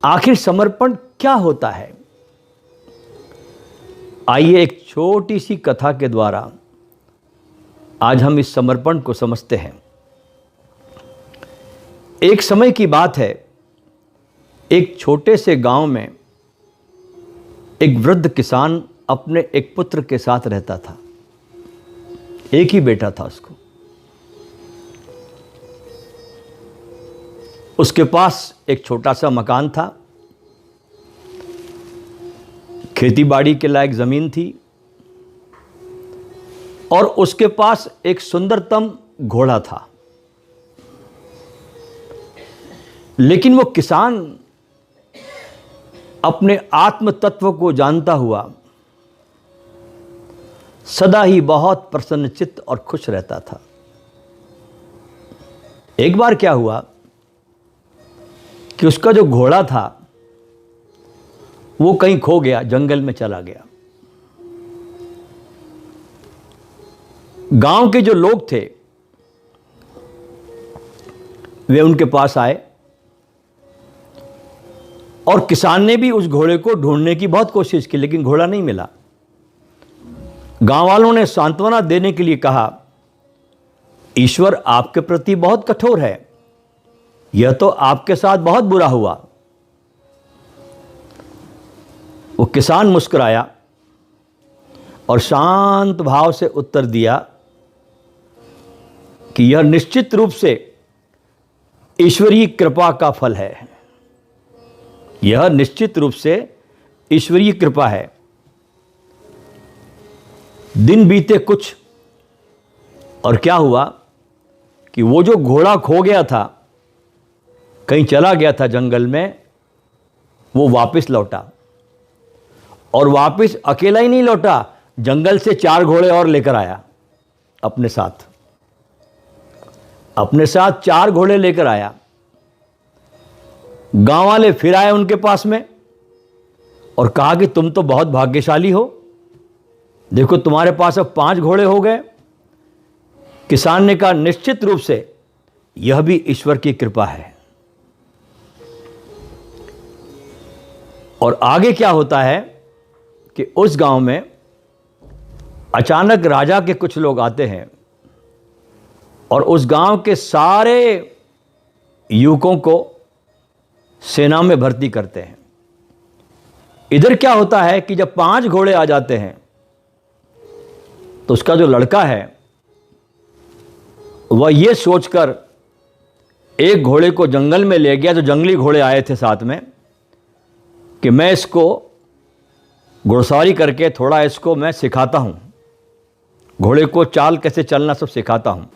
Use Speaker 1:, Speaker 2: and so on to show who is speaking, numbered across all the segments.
Speaker 1: आखिर समर्पण क्या होता है? आइए एक छोटी सी कथा के द्वारा आज हम इस समर्पण को समझते हैं। एक समय की बात है, एक छोटे से गांव में एक वृद्ध किसान अपने एक पुत्र के साथ रहता था। एक ही बेटा था उसको। उसके पास एक छोटा सा मकान था, खेती बाड़ी के लायक जमीन थी और उसके पास एक सुंदरतम घोड़ा था। लेकिन वो किसान अपने आत्म तत्व को जानता हुआ सदा ही बहुत प्रसन्नचित्त और खुश रहता था। एक बार क्या हुआ कि उसका जो घोड़ा था वो कहीं खो गया, जंगल में चला गया। गांव के जो लोग थे वे उनके पास आए और किसान ने भी उस घोड़े को ढूंढने की बहुत कोशिश की, लेकिन घोड़ा नहीं मिला। गांव वालों ने सांत्वना देने के लिए कहा, ईश्वर आपके प्रति बहुत कठोर है, यह तो आपके साथ बहुत बुरा हुआ। वो किसान मुस्कुराया और शांत भाव से उत्तर दिया कि यह निश्चित रूप से ईश्वरीय कृपा का फल है। यह निश्चित रूप से ईश्वरीय कृपा है। दिन बीते कुछ और क्या हुआ कि वो जो घोड़ा खो गया था, कहीं चला गया था जंगल में, वो वापस लौटा। और वापस अकेला ही नहीं लौटा, जंगल से 4 घोड़े और लेकर आया अपने साथ। अपने साथ 4 घोड़े लेकर आया। गांव वाले फिर आए उनके पास में और कहा कि तुम तो बहुत भाग्यशाली हो, देखो तुम्हारे पास अब 5 घोड़े हो गए। किसान ने कहा, निश्चित रूप से यह भी ईश्वर की कृपा है। और आगे क्या होता है कि उस गांव में अचानक राजा के कुछ लोग आते हैं और उस गांव के सारे युवकों को सेना में भर्ती करते हैं। इधर क्या होता है कि जब 5 घोड़े आ जाते हैं तो उसका जो लड़का है वह ये सोचकर एक घोड़े को जंगल में ले गया, जो जंगली घोड़े आए थे साथ में, कि मैं इसको घुड़सवारी करके थोड़ा इसको मैं सिखाता हूँ, घोड़े को चाल कैसे चलना सब सिखाता हूँ।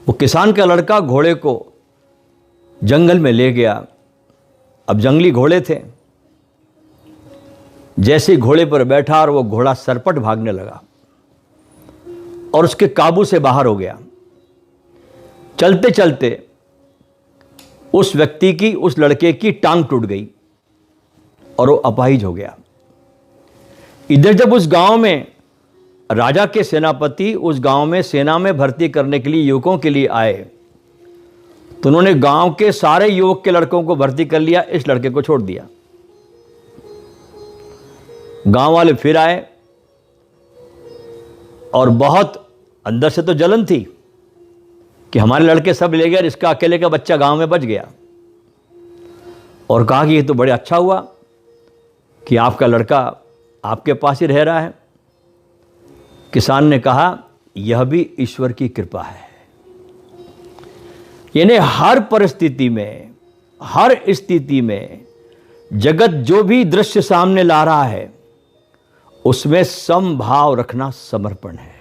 Speaker 1: वो किसान का लड़का घोड़े को जंगल में ले गया। अब जंगली घोड़े थे, जैसे ही घोड़े पर बैठा और वो घोड़ा सरपट भागने लगा और उसके काबू से बाहर हो गया। चलते चलते उस व्यक्ति की, उस लड़के की टांग टूट गई और वो अपाहिज हो गया। इधर जब उस गांव में राजा के सेनापति उस गांव में सेना में भर्ती करने के लिए युवकों के लिए आए, तो उन्होंने गांव के सारे युवक के लड़कों को भर्ती कर लिया, इस लड़के को छोड़ दिया। गांव वाले फिर आए और बहुत अंदर से तो जलन थी कि हमारे लड़के सब ले गए, इसका अकेले का बच्चा गांव में बच गया। और कहा कि ये तो बड़े अच्छा हुआ कि आपका लड़का आपके पास ही रह रहा है। किसान ने कहा, यह भी ईश्वर की कृपा है। यानी हर परिस्थिति में, हर स्थिति में जगत जो भी दृश्य सामने ला रहा है उसमें समभाव रखना समर्पण है।